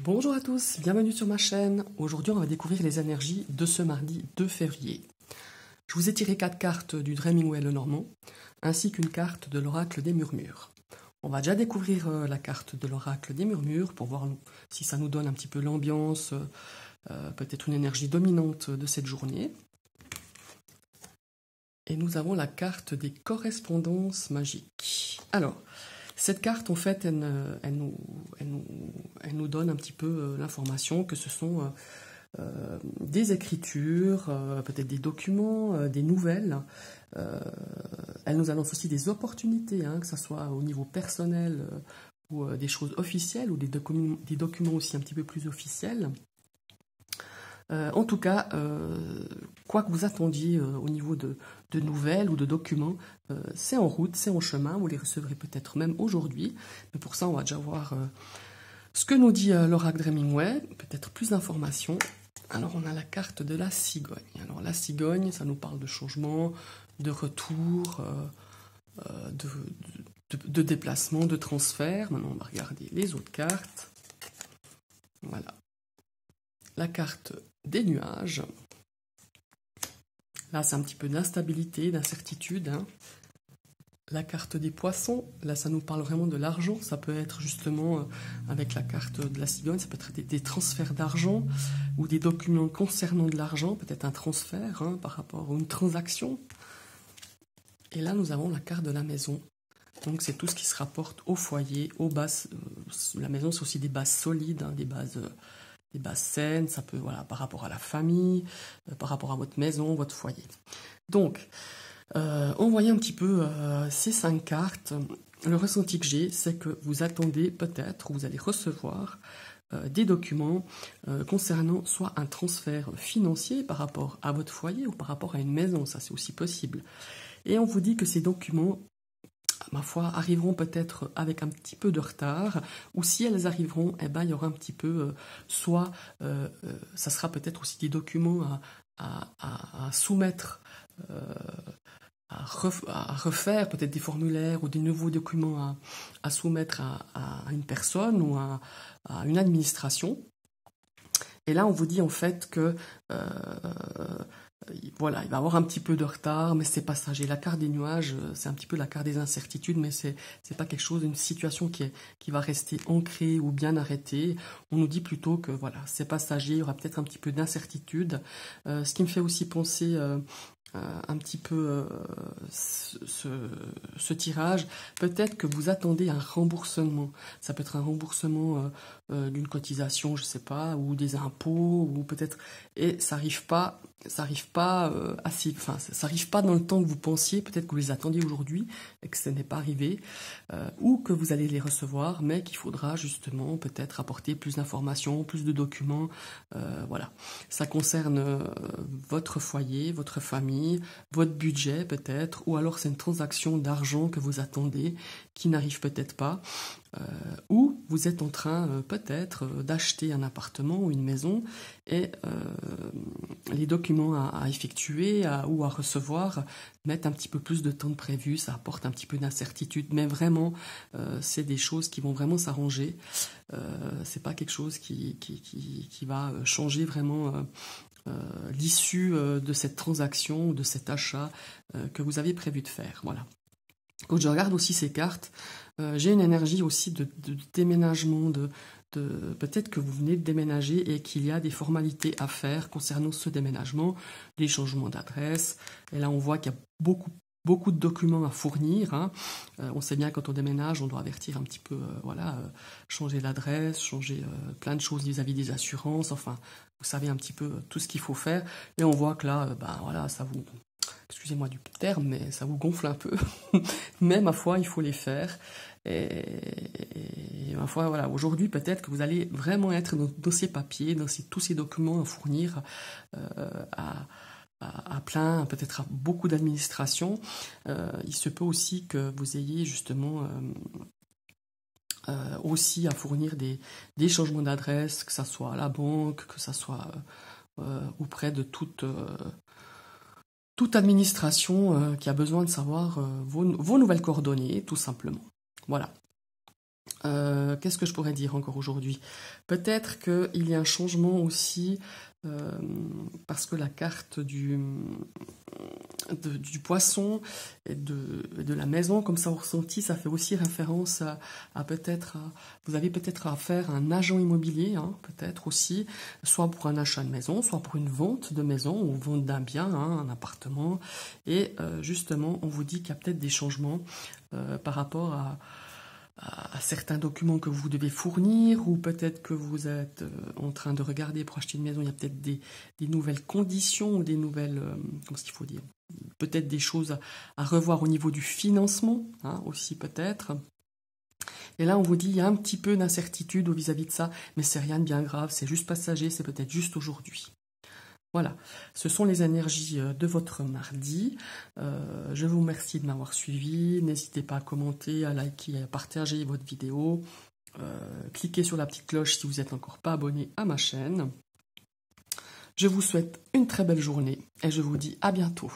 Bonjour à tous, bienvenue sur ma chaîne. Aujourd'hui, on va découvrir les énergies de ce mardi 2 février. Je vous ai tiré 4 cartes du Dreaming Lenormand, ainsi qu'une carte de l'oracle des murmures. On va déjà découvrir la carte de l'oracle des murmures pour voir si ça nous donne un petit peu l'ambiance, peut-être une énergie dominante de cette journée. Et nous avons la carte des correspondances magiques. Alors, cette carte, en fait, elle nous donne un petit peu l'information que ce sont des écritures, peut-être des documents, des nouvelles. Elle nous annonce aussi des opportunités, que ce soit au niveau personnel ou des choses officielles ou des documents aussi un petit peu plus officiels. En tout cas, quoi que vous attendiez au niveau de nouvelles ou de documents, c'est en route, c'est en chemin, vous les recevrez peut-être même aujourd'hui. Mais pour ça, on va déjà voir ce que nous dit l'oracle Dreamingway, peut-être plus d'informations. Alors, on a la carte de la cigogne. Alors, la cigogne, ça nous parle de changement, de retour, de déplacement, de transfert. Maintenant, on va regarder les autres cartes. Voilà. La carte des nuages. Là, c'est un petit peu d'instabilité, d'incertitude. La carte des poissons, là, ça nous parle vraiment de l'argent. Ça peut être justement, avec la carte de la cigogne, ça peut être des transferts d'argent ou des documents concernant de l'argent, peut-être un transfert par rapport à une transaction. Et là, nous avons la carte de la maison. Donc, c'est tout ce qui se rapporte au foyer, aux bases. La maison, c'est aussi des bases solides, des bases saines, ça peut, voilà, par rapport à la famille, par rapport à votre maison, votre foyer. Donc, on voyait un petit peu ces 5 cartes. Le ressenti que j'ai, c'est que vous attendez peut-être, vous allez recevoir des documents concernant soit un transfert financier par rapport à votre foyer ou par rapport à une maison, ça c'est aussi possible. Et on vous dit que ces documents, ma foi, arriveront peut-être avec un petit peu de retard, ou si elles arriveront, eh ben, il y aura un petit peu, soit ça sera peut-être aussi des documents à soumettre, à refaire, peut-être des formulaires ou des nouveaux documents à soumettre à une personne ou à une administration. Et là, on vous dit en fait que voilà, il va y avoir un petit peu de retard, mais c'est passager. La carte des nuages, c'est un petit peu la carte des incertitudes, mais c'est pas quelque chose, une situation qui va rester ancrée ou bien arrêtée. On nous dit plutôt que voilà, c'est passager, il y aura peut-être un petit peu d'incertitude. Ce qui me fait aussi penser un petit peu ce tirage, peut-être que vous attendez un remboursement. Ça peut être un remboursement d'une cotisation, je sais pas, ou des impôts, ou peut-être, et ça arrive pas assez, enfin, ça arrive pas dans le temps que vous pensiez. Peut-être que vous les attendiez aujourd'hui et que ce n'est pas arrivé, ou que vous allez les recevoir, mais qu'il faudra justement peut-être apporter plus d'informations, plus de documents. Voilà, ça concerne votre foyer, votre famille, votre budget peut-être, ou alors c'est une transaction d'argent que vous attendez qui n'arrive peut-être pas, ou vous êtes en train peut-être d'acheter un appartement ou une maison et les documents à effectuer ou à recevoir mettent un petit peu plus de temps de prévu, ça apporte un petit peu d'incertitude, mais vraiment c'est des choses qui vont vraiment s'arranger, c'est pas quelque chose qui va changer vraiment l'issue de cette transaction ou de cet achat que vous avez prévu de faire. Voilà. Quand je regarde aussi ces cartes, j'ai une énergie aussi de déménagement, peut-être que vous venez de déménager et qu'il y a des formalités à faire concernant ce déménagement, des changements d'adresse. Et là, on voit qu'il y a beaucoup de documents à fournir. On sait bien quand on déménage, on doit avertir un petit peu, changer l'adresse, changer plein de choses vis-à-vis des assurances. Enfin, vous savez un petit peu tout ce qu'il faut faire. Et on voit que là, voilà, ça vous... Excusez-moi du terme, mais ça vous gonfle un peu. Mais ma foi, il faut les faire. Et ma foi, voilà, aujourd'hui, peut-être que vous allez vraiment être dans ces papiers, dans tous ces documents à fournir à plein, peut-être à beaucoup d'administrations. Il se peut aussi que vous ayez justement aussi à fournir des changements d'adresse, que ça soit à la banque, que ça soit auprès de toute administration qui a besoin de savoir vos nouvelles coordonnées, tout simplement. Voilà. Qu'est-ce que je pourrais dire encore aujourd'hui? Peut-être qu'il y a un changement aussi, parce que la carte du poisson et de la maison, comme ça au ressenti, ça fait aussi référence vous avez peut-être à faire un agent immobilier, hein, peut-être aussi, soit pour un achat de maison, soit pour une vente de maison ou vente d'un bien, hein, un appartement. Et justement, on vous dit qu'il y a peut-être des changements par rapport à certains documents que vous devez fournir, ou peut-être que vous êtes en train de regarder pour acheter une maison, il y a peut-être des nouvelles conditions ou des nouvelles, comment est-ce qu'il faut dire, peut-être des choses à revoir au niveau du financement, hein, aussi peut-être. Et là, on vous dit, il y a un petit peu d'incertitude vis-à-vis de ça, mais c'est rien de bien grave, c'est juste passager, c'est peut-être juste aujourd'hui. Voilà, ce sont les énergies de votre mardi. Je vous remercie de m'avoir suivi. N'hésitez pas à commenter, à liker, à partager votre vidéo. Cliquez sur la petite cloche si vous n'êtes encore pas abonné à ma chaîne. Je vous souhaite une très belle journée et je vous dis à bientôt.